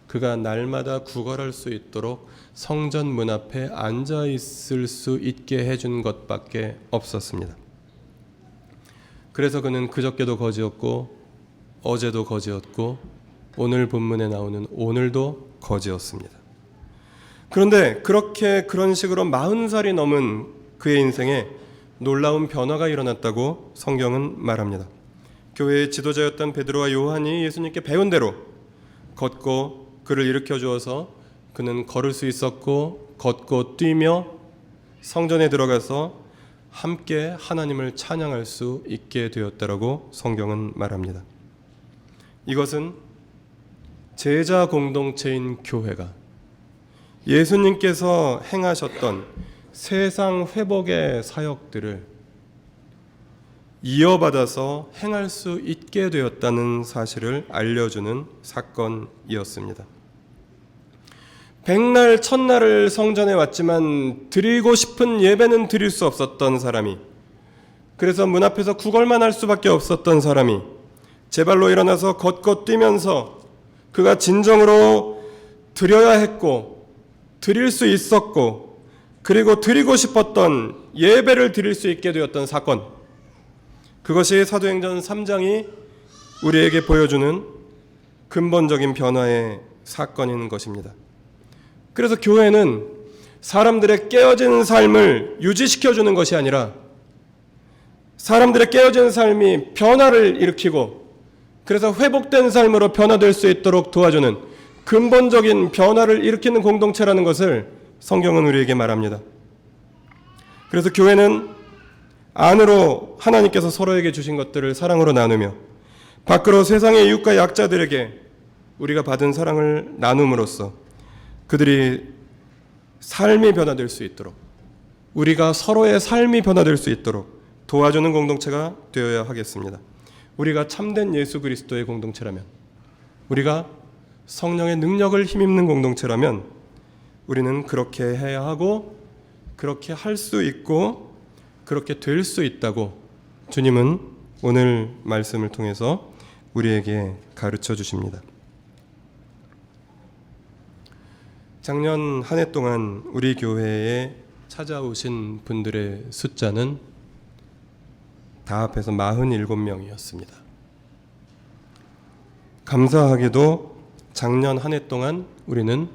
그가 날마다 구걸할 수 있도록 성전 문 앞에 앉아 있을 수 있게 해준 것밖에 없었습니다. 그래서 그는 그저께도 거지였고 어제도 거지였고 오늘 본문에 나오는 오늘도 거지였습니다. 그런데 그런 식으로 40살이 넘은 그의 인생에 놀라운 변화가 일어났다고 성경은 말합니다. 교회의 지도자였던 베드로와 요한이 예수님께 배운 대로 걷고 그를 일으켜 주어서 그는 걸을 수 있었고 걷고 뛰며 성전에 들어가서 함께 하나님을 찬양할 수 있게 되었다라고 성경은 말합니다. 이것은 제자 공동체인 교회가 예수님께서 행하셨던 세상 회복의 사역들을 이어받아서 행할 수 있게 되었다는 사실을 알려주는 사건이었습니다. 백날 첫날을 성전에 왔지만 드리고 싶은 예배는 드릴 수 없었던 사람이, 그래서 문 앞에서 구걸만 할 수밖에 없었던 사람이 제 발로 일어나서 걷고 뛰면서 그가 진정으로 드려야 했고 드릴 수 있었고 그리고 드리고 싶었던 예배를 드릴 수 있게 되었던 사건, 그것이 사도행전 3장이 우리에게 보여주는 근본적인 변화의 사건인 것입니다. 그래서 교회는 사람들의 깨어진 삶을 유지시켜주는 것이 아니라 사람들의 깨어진 삶이 변화를 일으키고 그래서 회복된 삶으로 변화될 수 있도록 도와주는 근본적인 변화를 일으키는 공동체라는 것을 성경은 우리에게 말합니다. 그래서 교회는 안으로 하나님께서 서로에게 주신 것들을 사랑으로 나누며 밖으로 세상의 이웃과 약자들에게 우리가 받은 사랑을 나눔으로써 그들이 삶이 변화될 수 있도록, 우리가 서로의 삶이 변화될 수 있도록 도와주는 공동체가 되어야 하겠습니다. 우리가 참된 예수 그리스도의 공동체라면, 우리가 성령의 능력을 힘입는 공동체라면 우리는 그렇게 해야 하고 그렇게 할 수 있고 그렇게 될 수 있다고 주님은 오늘 말씀을 통해서 우리에게 가르쳐 주십니다. 작년 한 해 동안 우리 교회에 찾아오신 분들의 숫자는 다 합해서 47명이었습니다. 감사하게도 작년 한 해 동안 우리는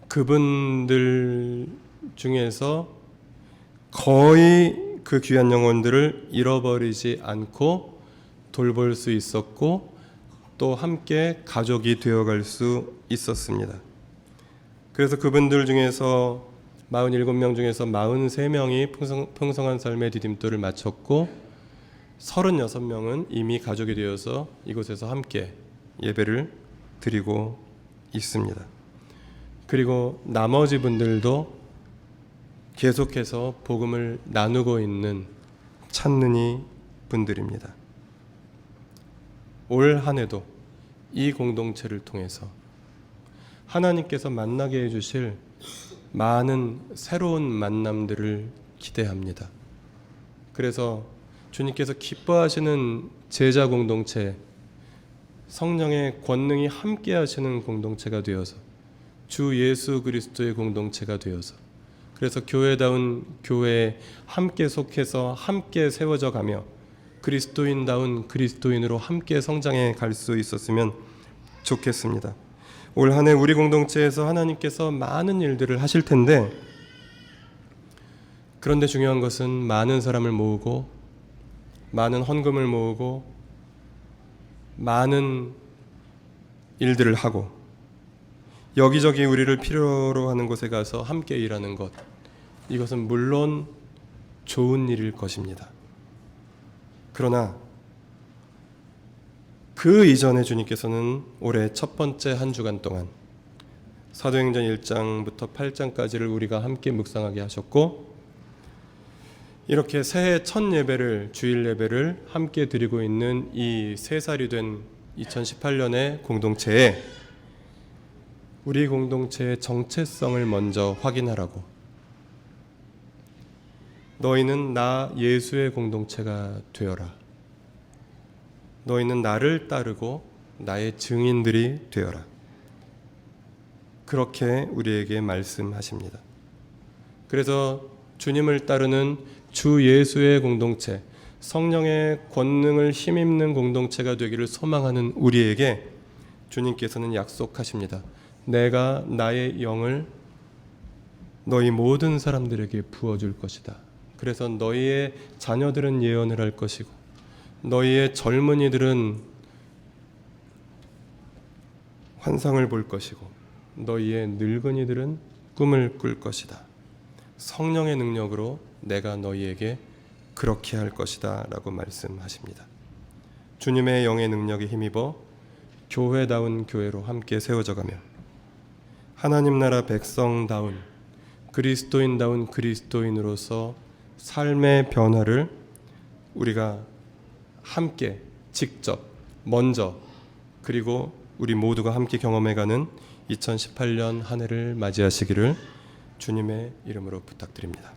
그분들 중에서 거의 그 귀한 영혼들을 잃어버리지 않고 돌볼 수 있었고 또 함께 가족이 되어갈 수 있었습니다. 그래서 그분들 중에서 47명 중에서 43명이 풍성한 삶의 디딤돌을 마쳤고 36명은 이미 가족이 되어서 이곳에서 함께 예배를 드리고 있습니다. 그리고 나머지 분들도 계속해서 복음을 나누고 있는 찾는 분들입니다. 올 한 해도 이 공동체를 통해서 하나님께서 만나게 해주실 많은 새로운 만남들을 기대합니다. 그래서 주님께서 기뻐하시는 제자 공동체, 성령의 권능이 함께 하시는 공동체가 되어서 주 예수 그리스도의 공동체가 되어서 그래서 교회다운 교회에 함께 속해서 함께 세워져 가며 그리스도인다운 그리스도인으로 함께 성장해 갈 수 있었으면 좋겠습니다. 올 한 해 우리 공동체에서 하나님께서 많은 일들을 하실 텐데, 그런데 중요한 것은 많은 사람을 모으고 많은 헌금을 모으고 많은 일들을 하고 여기저기 우리를 필요로 하는 곳에 가서 함께 일하는 것, 이것은 물론 좋은 일일 것입니다. 그러나 그 이전에 주님께서는 올해 첫 번째 한 주간 동안 사도행전 1장부터 8장까지를 우리가 함께 묵상하게 하셨고, 이렇게 새해 첫 예배를, 주일 예배를 함께 드리고 있는 이 3살이 된 2018년의 공동체에 우리 공동체의 정체성을 먼저 확인하라고, 너희는 나 예수의 공동체가 되어라. 너희는 나를 따르고 나의 증인들이 되어라. 그렇게 우리에게 말씀하십니다. 그래서 주님을 따르는 주 예수의 공동체, 성령의 권능을 힘입는 공동체가 되기를 소망하는 우리에게 주님께서는 약속하십니다. 내가 나의 영을 너희 모든 사람들에게 부어줄 것이다. 그래서 너희의 자녀들은 예언을 할 것이고 너희의 젊은이들은 환상을 볼 것이고 너희의 늙은이들은 꿈을 꿀 것이다. 성령의 능력으로 내가 너희에게 그렇게 할 것이다 라고 말씀하십니다. 주님의 영의 능력에 힘입어 교회다운 교회로 함께 세워져가며 하나님 나라 백성다운 그리스도인다운 그리스도인으로서 삶의 변화를 우리가 함께 직접 먼저 그리고 우리 모두가 함께 경험해가는 2018년 한 해를 맞이하시기를 주님의 이름으로 부탁드립니다.